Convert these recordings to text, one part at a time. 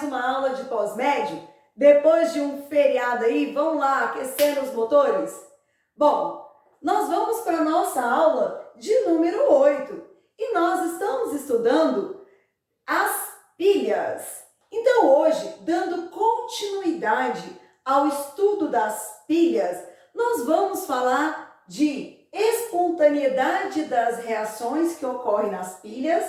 mais uma aula de pós-médio? Depois de um feriado aí, vamos lá, aquecendo os motores? Bom, nós vamos para a nossa aula de número 8 e nós estamos estudando as pilhas. Então hoje, dando continuidade ao estudo das pilhas, nós vamos falar de espontaneidade das reações que ocorrem nas pilhas,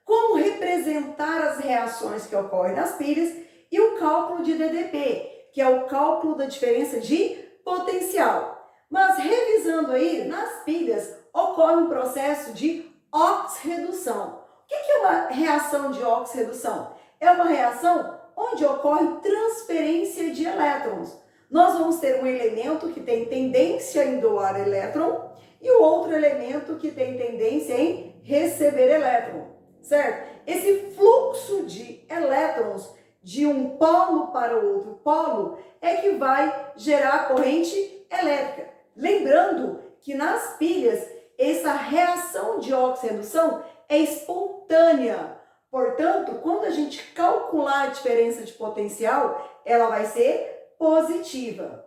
como representar as reações que ocorrem nas pilhas e o cálculo de DDP, que é o cálculo da diferença de potencial. Mas revisando aí, nas pilhas ocorre um processo de oxirredução. O que é uma reação de oxirredução? É uma reação onde ocorre transferência de elétrons. Nós vamos ter um elemento que tem tendência em doar elétron e o outro elemento que tem tendência em receber elétron, certo? Esse fluxo de elétrons de um polo para o outro polo é que vai gerar corrente elétrica. Lembrando que nas pilhas, essa reação de oxirredução é espontânea. Portanto, quando a gente calcular a diferença de potencial, ela vai ser positiva.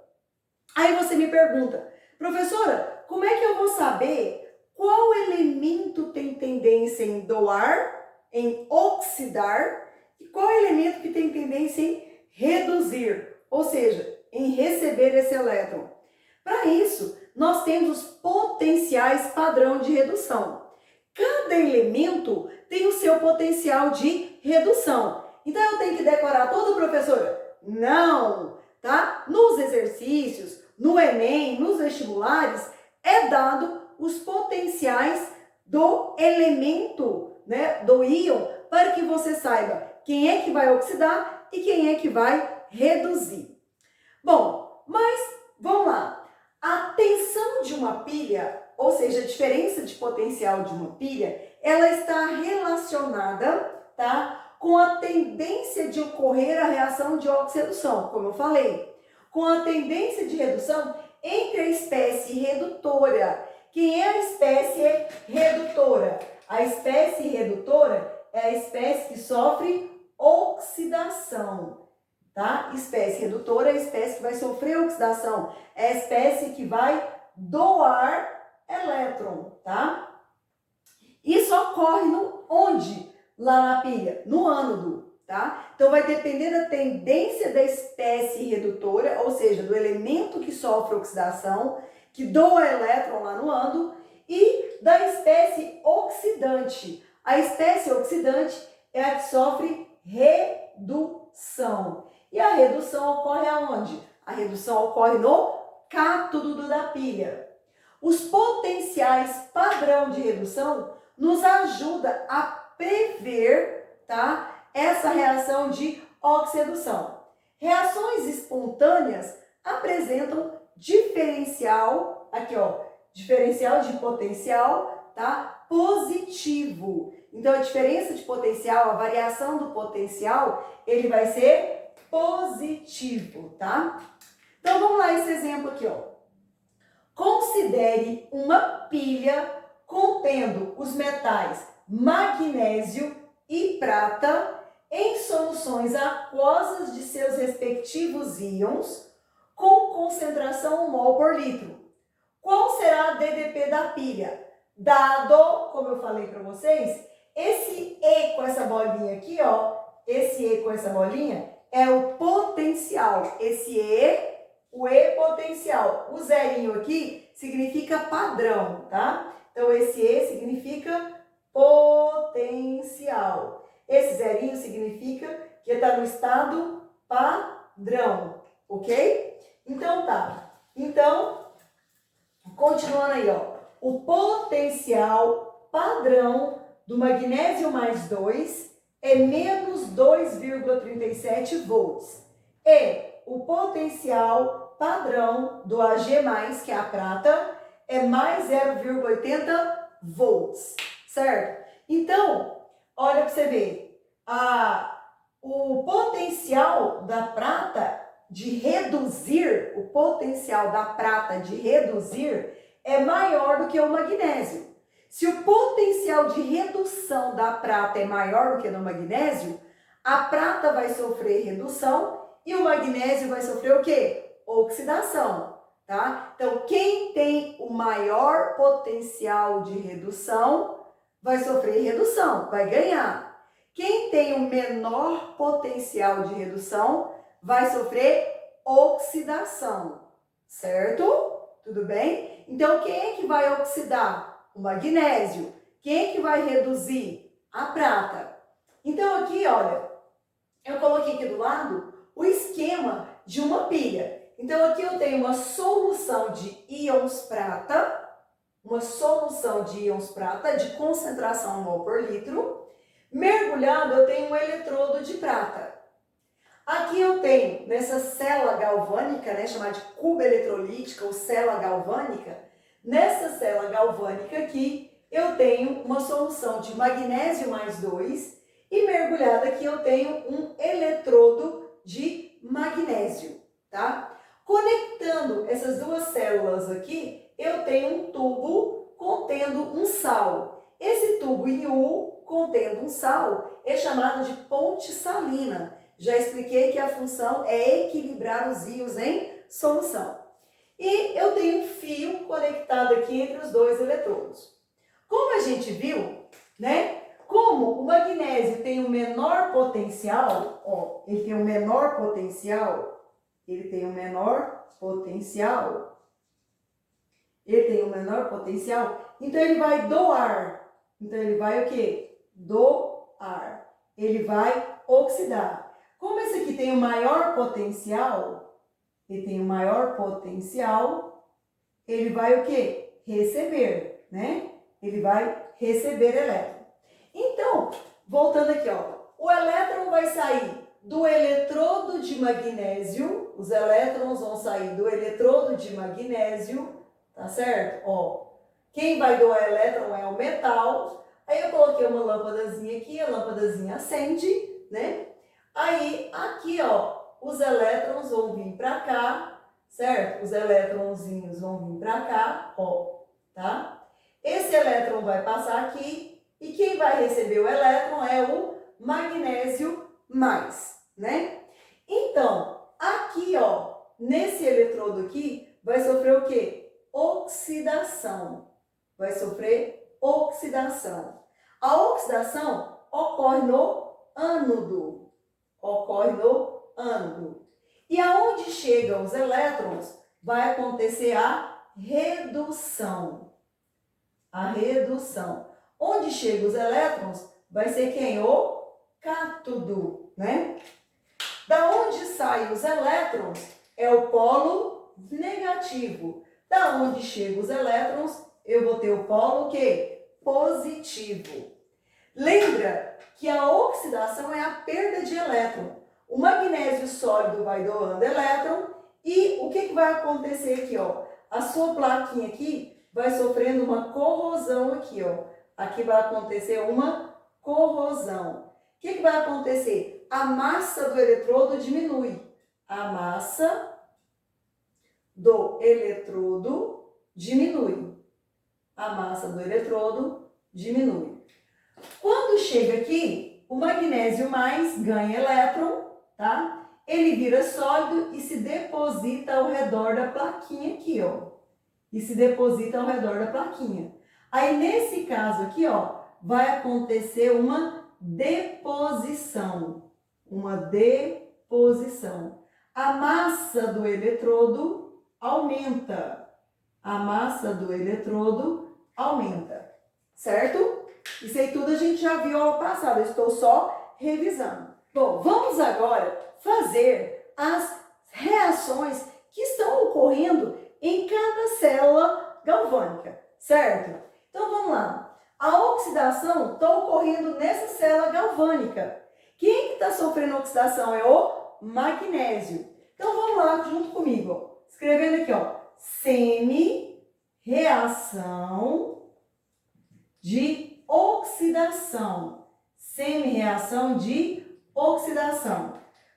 Aí você me pergunta, professora, como é que eu vou saber qual elemento tem tendência em doar, em oxidar, e qual elemento que tem tendência em reduzir, ou seja, em receber esse elétron? Para isso, nós temos os potenciais padrão de redução. Cada elemento tem o seu potencial de redução. Então eu tenho que decorar tudo, professora? Não, tá? Nos exercícios, no Enem, nos vestibulares, é dado os potenciais do elemento, né, do íon, para que você saiba quem é que vai oxidar e quem é que vai reduzir. Bom, mas vamos lá. A tensão de uma pilha, ou seja, a diferença de potencial de uma pilha, ela está relacionada, tá, com a tendência de ocorrer a reação de oxirredução, como eu falei, com a tendência de redução entre a espécie redutora. Quem é a espécie redutora? A espécie redutora é a espécie que sofre oxidação. Tá? Espécie redutora é a espécie que vai sofrer oxidação, é a espécie que vai doar elétron, tá? Isso ocorre onde? Lá na pilha, no ânodo, tá? Então vai depender da tendência da espécie redutora, ou seja, do elemento que sofre oxidação, que doa elétron lá no ânodo, e da espécie oxidante. A espécie oxidante é a que sofre redução. E a redução ocorre aonde? A redução ocorre no cátodo da pilha. Os potenciais padrão de redução nos ajuda a prever, tá, essa reação de oxirredução. Reações espontâneas apresentam diferencial, aqui ó, diferencial de potencial, tá, positivo. Então a diferença de potencial, a variação do potencial, ele vai ser positivo, tá? Então vamos lá esse exemplo aqui, ó. Considere uma pilha contendo os metais magnésio e prata em soluções aquosas de seus respectivos íons com concentração 1 mol por litro. Qual será a DDP da pilha? Dado, como eu falei para vocês, esse E com essa bolinha aqui, ó, esse E com essa bolinha é o potencial. Esse E, o E potencial. O zerinho aqui significa padrão, tá? Então esse E significa potencial. Esse zerinho significa que está no estado padrão, ok? Então tá. Então, continuando aí, ó. O potencial padrão do magnésio mais 2 é menos 2,37 volts. E o potencial padrão do Ag+, que é a prata, é mais 0,80 volts, certo? Então, olha para você ver, o potencial da prata de reduzir, o potencial da prata de reduzir é maior do que o magnésio. Se o potencial de redução da prata é maior do que no magnésio, A prata vai sofrer redução e o magnésio vai sofrer o quê? Oxidação, tá? Então, quem tem o maior potencial de redução vai sofrer redução, vai ganhar. Quem tem o menor potencial de redução vai sofrer oxidação, certo? Tudo bem? Então, quem é que vai oxidar? O magnésio. Quem é que vai reduzir? A prata. Então, aqui, olha, eu coloquei aqui do lado o esquema de uma pilha. Então, aqui eu tenho uma solução de íons prata, de concentração mol por litro. Mergulhado, eu tenho um eletrodo de prata. Aqui eu tenho, nessa célula galvânica, né, chamada de cuba eletrolítica ou célula galvânica, nessa célula galvânica aqui, eu tenho uma solução de magnésio mais 2 e mergulhado aqui eu tenho um eletrodo de magnésio, tá? Conectando essas duas células aqui, eu tenho um tubo contendo um sal. Esse tubo em U contendo um sal é chamado de ponte salina. Já expliquei que a função é equilibrar os íons em solução. E eu tenho um fio conectado aqui entre os dois eletrodos. Como a gente viu, né? Como o magnésio tem o menor potencial, ó, ele tem um menor potencial, então ele vai doar. Então ele vai o quê? Doar. Ele vai oxidar. Como esse aqui tem o maior potencial, ele vai o quê? Receber, né? Ele vai receber elétron. Então, voltando aqui, ó, o elétron vai sair do eletrodo de magnésio, os elétrons vão sair do eletrodo de magnésio, tá certo? Ó, quem vai doar elétron é o metal. Aí eu coloquei uma lâmpadazinha aqui, a lâmpadazinha acende, né? Aí, aqui, ó, os elétrons vão vir para cá, certo? Os elétronzinhos vão vir para cá, ó, tá? Esse elétron vai passar aqui e quem vai receber o elétron é o magnésio mais, né? Então, aqui, ó, nesse eletrodo aqui, vai sofrer o quê? Oxidação. Vai sofrer oxidação. A oxidação ocorre no ânodo. E aonde chegam os elétrons, vai acontecer a redução. Onde chegam os elétrons, vai ser quem? O cátodo, né? Da onde saem os elétrons, é o polo negativo. Da onde chegam os elétrons, eu vou ter o polo o quê? Positivo. Lembra que a oxidação é a perda de elétron. O magnésio sólido vai doando elétron e o que vai acontecer aqui, ó? A sua plaquinha aqui vai sofrendo uma corrosão aqui, ó. Aqui vai acontecer uma corrosão. O que vai acontecer? A massa do eletrodo diminui. A massa do eletrodo diminui. Quando chega aqui, o magnésio mais ganha elétron, tá? Ele vira sólido e se deposita ao redor da plaquinha aqui, ó. Aí, nesse caso aqui, ó, vai acontecer uma deposição. A massa do eletrodo aumenta. Certo? Isso aí tudo a gente já viu aula passada, eu estou só revisando. Bom, vamos agora fazer as reações que estão ocorrendo em cada célula galvânica, certo? Então vamos lá. A oxidação está ocorrendo nessa célula galvânica. Quem que está sofrendo oxidação é o magnésio. Então vamos lá junto comigo, ó. Escrevendo aqui, ó, semi-reação de oxidação.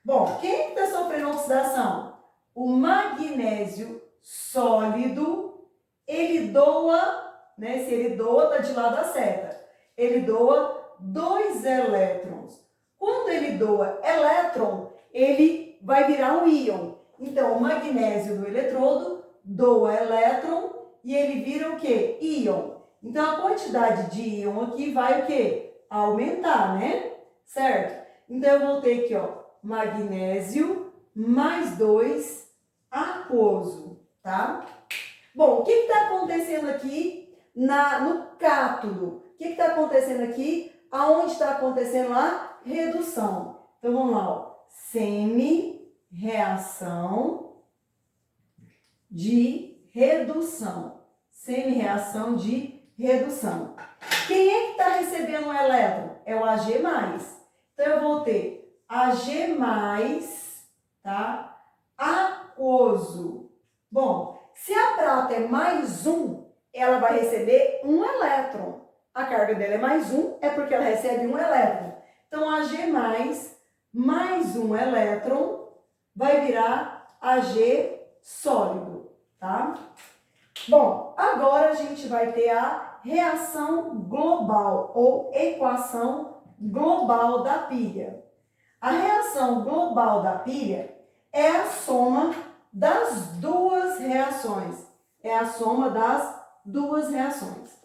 Bom, quem está sofrendo oxidação? O magnésio sólido, ele doa, né? Se ele doa, está de lado da seta. Ele doa 2 elétrons. Quando ele doa elétron, ele vai virar um íon. Então, o magnésio do eletrodo doa elétron e ele vira o quê? Íon. Então, a quantidade de íon aqui vai o quê? Aumentar, né? Certo? Então, eu vou ter aqui, ó, magnésio mais 2 aquoso, tá? Bom, o que está acontecendo aqui no cátodo? O que está acontecendo aqui? Aonde está acontecendo a redução? Então, vamos lá, ó. Semi-reação de redução. Semi-reação de redução. Quem é que está recebendo um elétron? É o Ag+. Então, eu vou ter Ag+, tá? Aquoso. Bom, se a prata é mais 1, ela vai receber um elétron. A carga dela é mais 1, é porque ela recebe um elétron. Então, Ag+, mais um elétron, vai virar Ag sólido, tá? Bom, agora a gente vai ter a reação global ou equação global da pilha. A reação global da pilha é a soma das duas reações. É a soma das duas reações.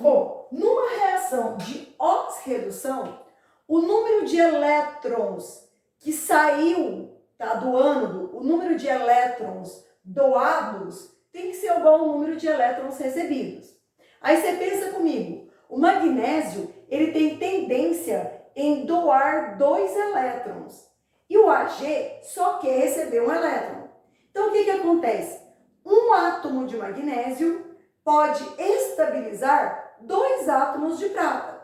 Bom, numa reação de oxirredução, o número de elétrons que saiu, tá, do ânodo, o número de elétrons doados tem que ser igual ao número de elétrons recebidos. Aí você pensa comigo, o magnésio, ele tem tendência em doar 2 elétrons. E o Ag só quer receber um elétron. Então, o que acontece? Um átomo de magnésio pode estabilizar 2 átomos de prata.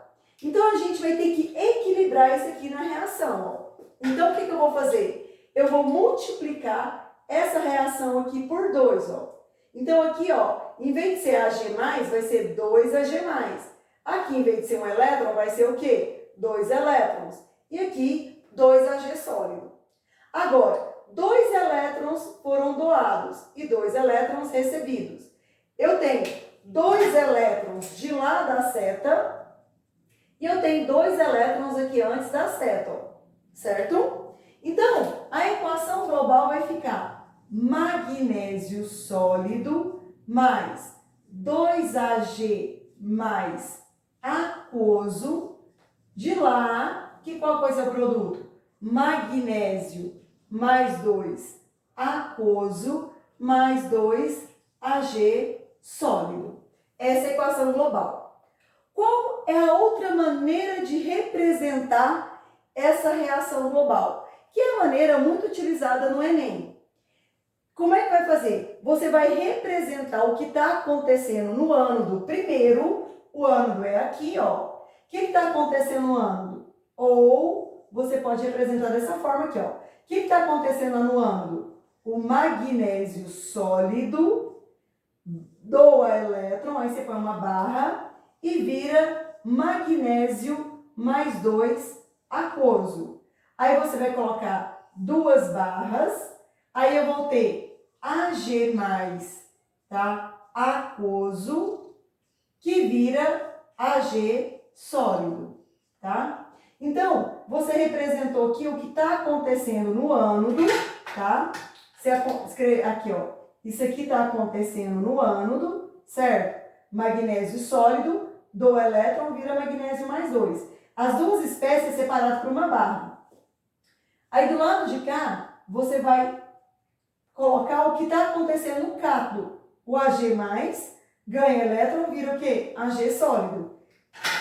Então, a gente vai ter que equilibrar isso aqui na reação. Ó. Então, o que eu vou fazer? Eu vou multiplicar essa reação aqui por 2. Ó. Então, aqui, ó, em vez de ser Ag+, vai ser 2Ag+. Aqui, em vez de ser um elétron, vai ser o quê? 2 elétrons. E aqui, 2 Ag sólido. Agora, 2 elétrons foram doados e 2 elétrons recebidos. Eu tenho 2 elétrons de lá da seta e eu tenho 2 elétrons aqui antes da seta, ó, certo? Então, a equação global vai ficar magnésio sólido mais 2Ag mais aquoso. De lá, qual coisa é o produto? Magnésio mais 2 aquoso mais 2 Ag sólido. Essa é a equação global. Qual é a outra maneira de representar essa reação global? Que é a maneira muito utilizada no Enem. Como é que vai fazer? Você vai representar o que está acontecendo no ânodo primeiro. O ânodo é aqui, ó. O que está acontecendo no ânodo? Ou você pode representar dessa forma aqui, ó. O que está acontecendo no ânodo? O magnésio sólido doa elétron, aí você põe uma barra e vira magnésio mais 2 aquoso. Aí você vai colocar 2 barras, aí eu vou ter Ag+, tá? Aquoso, que vira Ag sólido, tá? Então, você representou aqui o que está acontecendo no ânodo, tá? Você escreve aqui, ó. Isso aqui está acontecendo no ânodo, certo? Magnésio sólido, do elétron vira magnésio mais 2. As duas espécies separadas por uma barra. Aí do lado de cá, você vai colocar o que está acontecendo no cátodo. O Ag+, ganha elétron, vira o quê? Ag sólido.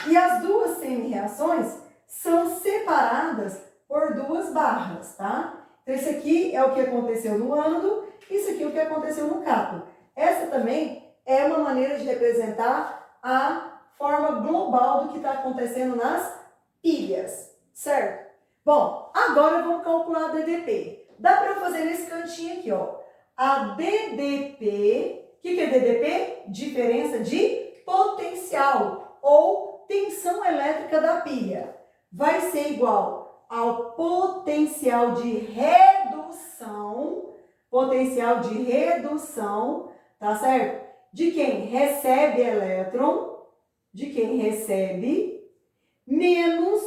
E as duas semi-reações são separadas por 2 barras, tá? Então, isso aqui é o que aconteceu no ânodo, isso aqui é o que aconteceu no cátodo. Essa também é uma maneira de representar a forma global do que está acontecendo nas pilhas, certo? Bom, agora vamos calcular a DDP. Dá para eu fazer nesse cantinho aqui, ó. A DDP, o que é DDP? Diferença de potencial ou tensão elétrica da pilha. Vai ser igual ao potencial de redução, tá certo? De quem recebe elétron, menos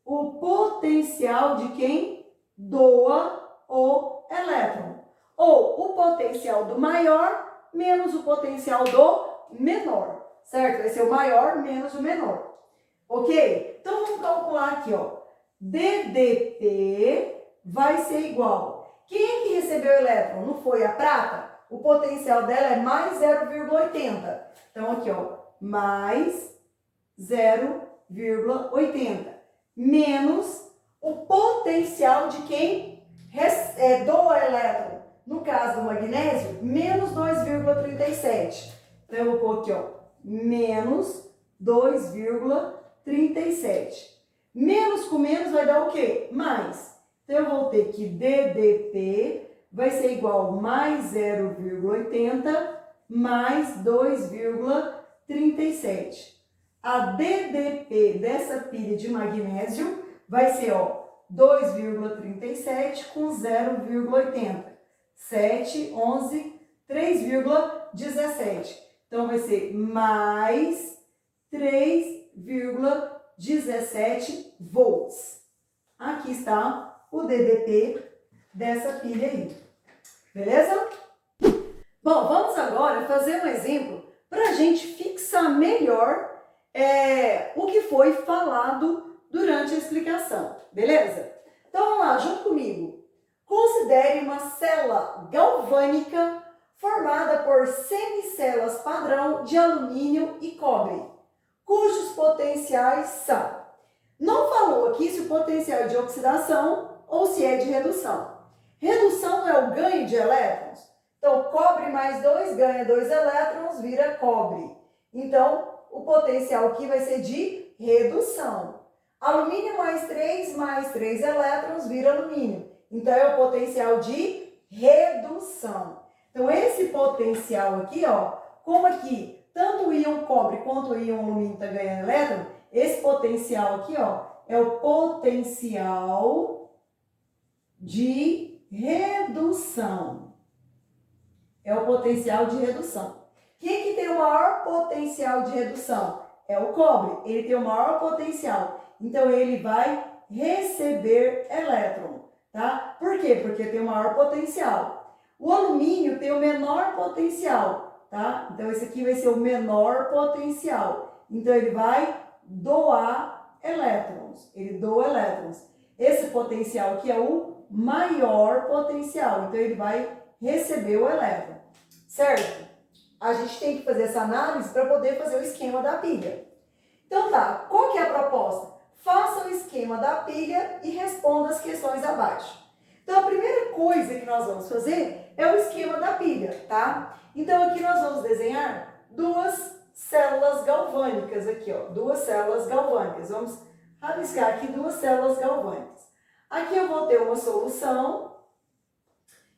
o potencial de quem doa o elétron. Ou o potencial do maior menos o potencial do menor, certo? Vai ser o maior menos o menor, ok? Então, vamos calcular aqui, ó. DDP vai ser igual. Quem é que recebeu o elétron? Não foi a prata? O potencial dela é mais 0,80. Então, aqui, ó, mais 0,80. Menos o potencial de quem doa elétron. No caso do magnésio, menos 2,37. Então, eu vou pôr aqui, ó, menos 2,37. Menos com menos vai dar o quê? Mais. Então, eu vou ter que DDP vai ser igual a mais 0,80 mais 2,37. A DDP dessa pilha de magnésio vai ser, ó, 2,37 com 0,80. 7, 11, 3,17. Então, vai ser mais 3,17 volts. Aqui está o DDP dessa pilha aí. Beleza? Bom, vamos agora fazer um exemplo para a gente fixar melhor o que foi falado durante a explicação. Beleza? Então, vamos lá, junto comigo. Considere uma célula galvânica formada por semicelas padrão de alumínio e cobre, cujos potenciais são. Não falou aqui se o potencial é de oxidação ou se é de redução. Redução é o ganho de elétrons. Então, cobre mais 2 ganha 2 elétrons, vira cobre. Então, o potencial aqui vai ser de redução. Alumínio mais 3 elétrons vira alumínio. Então, é o potencial de redução. Então, esse potencial aqui, ó, como aqui tanto o íon cobre quanto o íon alumínio está ganhando elétron, esse potencial aqui, ó, é o potencial de redução. É o potencial de redução. Quem que tem o maior potencial de redução? É o cobre. Ele tem o maior potencial. Então, ele vai receber elétron. Tá? Por quê? Porque tem o maior potencial. O alumínio tem o menor potencial, tá? Então, esse aqui vai ser o menor potencial. Então, ele vai doar elétrons. Ele doa elétrons. Esse potencial aqui é o maior potencial. Então, ele vai receber o elétron. Certo? A gente tem que fazer essa análise para poder fazer o esquema da pilha. Então, tá. Qual que é a proposta? Faça o esquema da pilha e responda as questões abaixo. Então, a primeira coisa que nós vamos fazer é o esquema da pilha, tá? Então, aqui nós vamos desenhar duas células galvânicas aqui, ó. Duas células galvânicas. Vamos rabiscar aqui duas células galvânicas. Aqui eu vou ter uma solução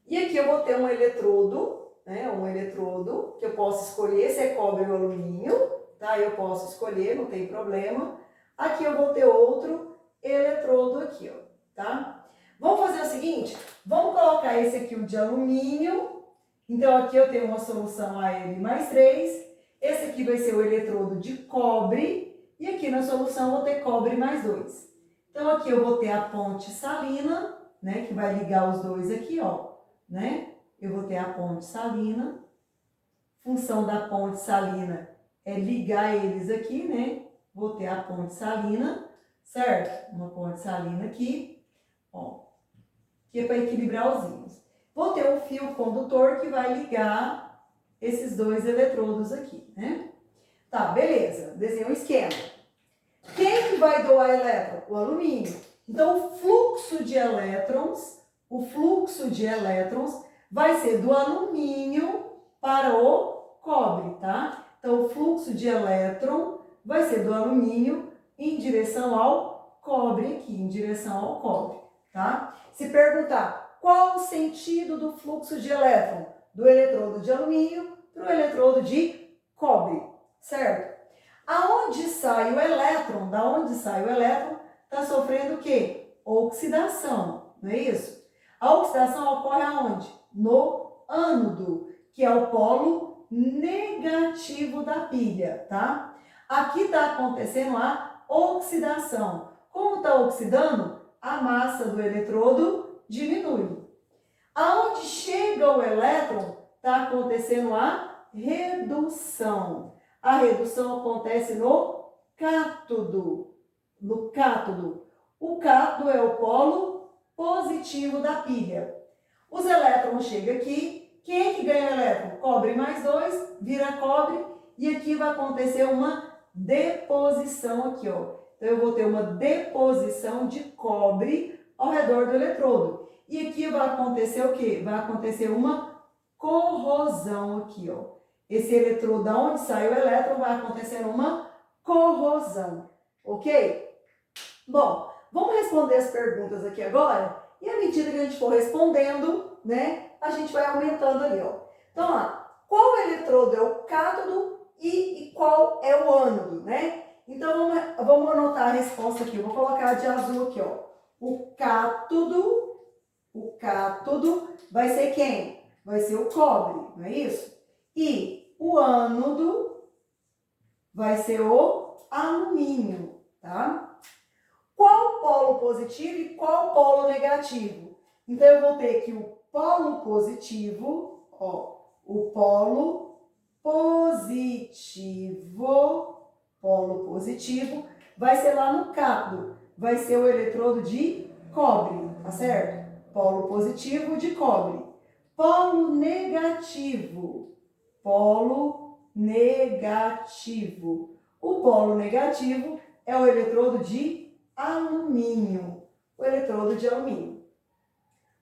e aqui eu vou ter um eletrodo, né? Um eletrodo que eu posso escolher se é cobre ou alumínio, tá? Eu posso escolher, não tem problema. Aqui eu vou ter outro eletrodo aqui, ó, tá? Vamos fazer o seguinte, vamos colocar esse aqui, o de alumínio. Então, aqui eu tenho uma solução Al mais 3. Esse aqui vai ser o eletrodo de cobre. E aqui na solução eu vou ter cobre mais 2. Então, aqui eu vou ter a ponte salina, né? Que vai ligar os dois aqui, ó, né? Eu vou ter a ponte salina. Função da ponte salina é ligar eles aqui, né? Vou ter a ponte salina, certo? Uma ponte salina aqui, ó, que é para equilibrar os íons. Vou ter um fio condutor que vai ligar esses dois eletrodos aqui, né? Tá, beleza. Desenho um esquema. Quem que vai doar elétron? O alumínio. Então, o fluxo de elétrons vai ser do alumínio para o cobre, tá? Então, o fluxo de elétron vai ser do alumínio em direção ao cobre aqui, em direção ao cobre, tá? Se perguntar qual o sentido do fluxo de elétron do eletrodo de alumínio para o eletrodo de cobre, certo? Aonde sai o elétron, da onde sai o elétron, está sofrendo o quê? Oxidação, não é isso? A oxidação ocorre aonde? No ânodo, que é o polo negativo da pilha, tá? Aqui está acontecendo a oxidação. Como está oxidando, a massa do eletrodo diminui. Aonde chega o elétron, está acontecendo a redução. A redução acontece no cátodo. No cátodo. O cátodo é o polo positivo da pilha. Os elétrons chegam aqui. Quem é que ganha o elétron? Cobre mais 2, vira cobre. E aqui vai acontecer uma deposição aqui, ó. Então, eu vou ter uma deposição de cobre ao redor do eletrodo. E aqui vai acontecer o quê? Vai acontecer uma corrosão aqui, ó. Esse eletrodo, da onde sai o elétron, vai acontecer uma corrosão, ok? Bom, vamos responder as perguntas aqui agora. E à medida que a gente for respondendo, né, a gente vai aumentando ali, ó. Então, lá, qual eletrodo é o cátodo e qual é o ânodo, né? Então, vamos anotar a resposta aqui. Eu vou colocar de azul aqui, ó. O cátodo vai ser quem? Vai ser o cobre, não é isso? E o ânodo vai ser o alumínio, tá? Qual polo positivo e qual polo negativo? Então, eu vou ter aqui o polo positivo, ó, o polo positivo vai ser lá no cátodo, vai ser o eletrodo de cobre, tá certo? Polo positivo de cobre. Polo negativo. O polo negativo é o eletrodo de alumínio.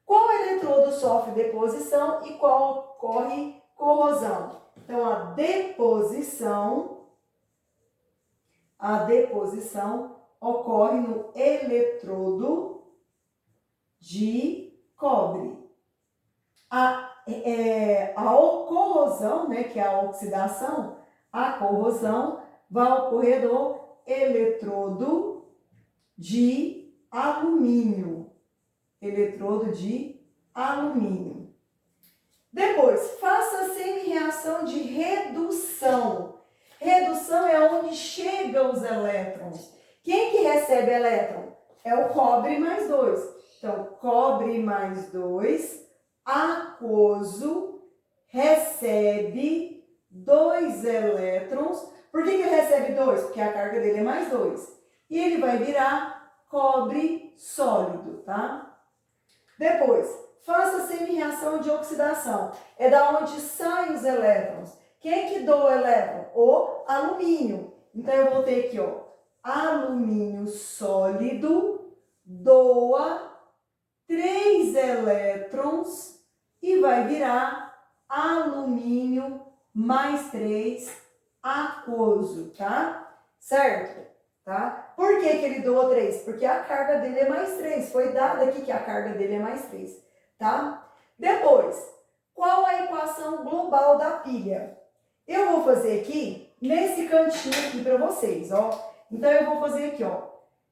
Qual eletrodo sofre deposição e qual ocorre corrosão? Então, a deposição ocorre no eletrodo de cobre. A corrosão, né, que é a oxidação, a corrosão vai ocorrer no eletrodo de alumínio. Depois, faça semi-reação de redução. Redução é onde chegam os elétrons. Quem que recebe elétron? É o cobre mais 2. Então, cobre mais 2, aquoso, recebe 2 elétrons. Por que ele recebe 2? Porque a carga dele é mais 2. E ele vai virar cobre sólido, tá? Depois, faça semi-reação de oxidação. É da onde saem os elétrons. Quem é que doa o elétron? O alumínio. Então, eu vou ter aqui, ó, alumínio sólido doa 3 elétrons e vai virar alumínio mais 3 aquoso, tá? Certo? Tá? Por que ele doa 3? Porque a carga dele é mais 3. Foi dado aqui que a carga dele é mais 3, tá? Depois, qual a equação global da pilha? Eu vou fazer aqui, nesse cantinho aqui para vocês, ó. Então, eu vou fazer aqui, ó.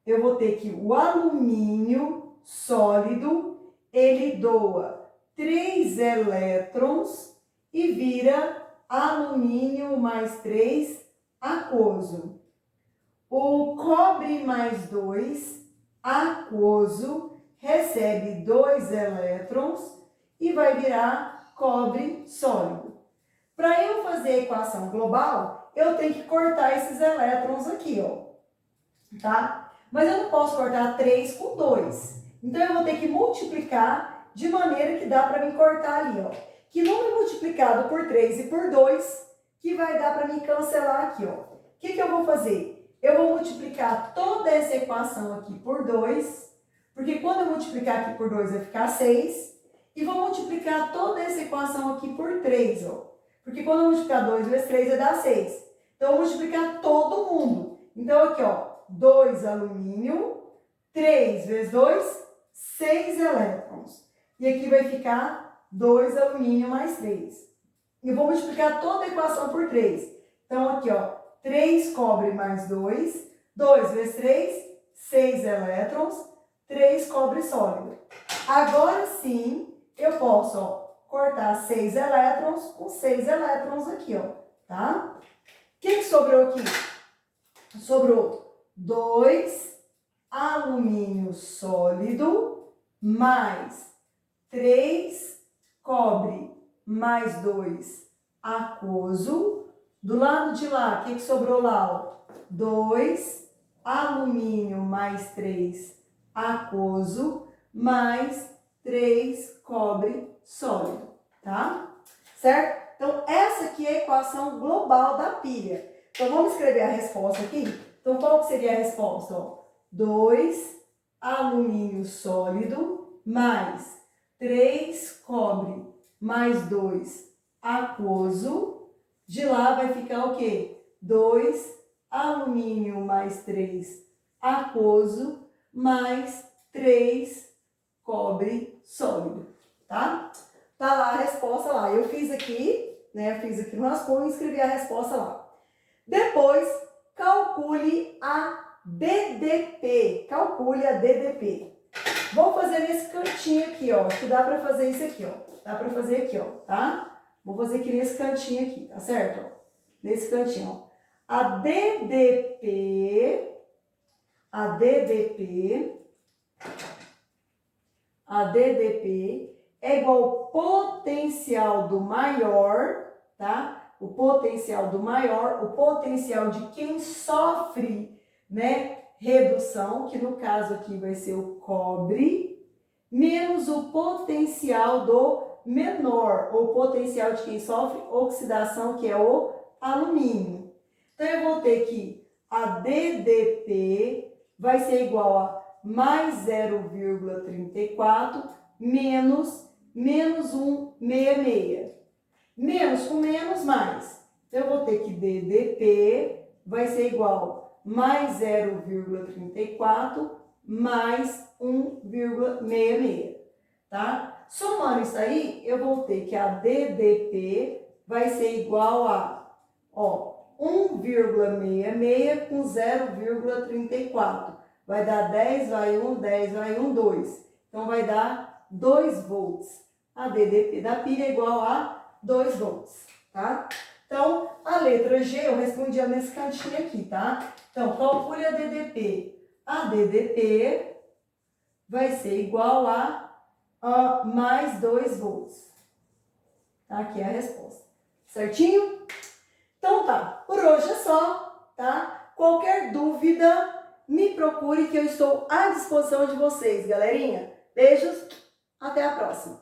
Eu vou ter que o alumínio sólido, ele doa 3 elétrons e vira alumínio mais 3 aquoso. O cobre mais 2 aquoso recebe 2 elétrons e vai virar cobre sólido. Para eu fazer a equação global, eu tenho que cortar esses elétrons aqui, ó. Tá? Mas eu não posso cortar 3 com 2. Então, eu vou ter que multiplicar de maneira que dá para me cortar ali, ó. Que número multiplicado por 3 e por 2 que vai dar para me cancelar aqui, ó. O que eu vou fazer? Eu vou multiplicar toda essa equação aqui por 2, porque quando eu multiplicar aqui por 2 vai ficar 6. E vou multiplicar toda essa equação aqui por 3, ó. Porque quando eu multiplicar 2 vezes 3 vai dar 6. Então, eu vou multiplicar todo mundo. Então, aqui, ó, 2 alumínio, 3 vezes 2, 6 elétrons. E aqui vai ficar 2 alumínio mais 3. E vou multiplicar toda a equação por 3. Então, aqui, ó, 3 cobre mais 2, 2 vezes 3, 6 elétrons, 3 cobre sólido. Agora sim, eu posso, ó, cortar 6 elétrons com 6 elétrons aqui, ó, tá? O que sobrou aqui? Sobrou 2 alumínio sólido mais 3 cobre mais 2 aquoso. Do lado de lá, o que sobrou lá? Ó? 2 alumínio mais 3 aquoso mais 3 cobre sólido, tá? Certo? Então, essa aqui é a equação global da pilha. Então, vamos escrever a resposta aqui? Então, qual que seria a resposta? Ó? 2 alumínio sólido mais 3 cobre mais 2 aquoso. De lá vai ficar o quê? 2 alumínio mais 3 aquoso mais 3 cobre sólido, tá? Tá lá a resposta lá. Eu fiz aqui, né? Eu fiz aqui no rascunho e escrevi a resposta lá. Depois, calcule a DDP. Calcule a DDP. Vou fazer nesse cantinho aqui, ó. Acho que dá pra fazer isso aqui, ó. Dá pra fazer aqui, ó, tá? Vou fazer aqui nesse cantinho aqui, tá certo? Ó? Nesse cantinho, ó. A DDP é igual ao potencial do maior, tá? O potencial do maior, o potencial de quem sofre, né, redução, que no caso aqui vai ser o cobre, menos o potencial do menor, ou potencial de quem sofre oxidação, que é o alumínio. Então, eu vou ter que a DDP vai ser igual a mais 0,34 menos 1,66. Menos com menos, mais. Então, eu vou ter que DDP vai ser igual a mais 0,34 mais 1,66, tá? Somando isso aí, eu vou ter que a DDP vai ser igual a, ó, 1,66 com 0,34. Vai dar 10, vai 1, 10, vai 1, 2. Então, vai dar 2 volts. A DDP da pilha é igual a 2 volts, tá? Então, a letra G eu respondi nesse cantinho aqui, tá? Então, calcule a DDP. A DDP vai ser igual a mais 2 volts. Aqui é a resposta. Certinho? Então tá, por hoje é só, tá? Qualquer dúvida, me procure que eu estou à disposição de vocês, galerinha. Beijos, até a próxima.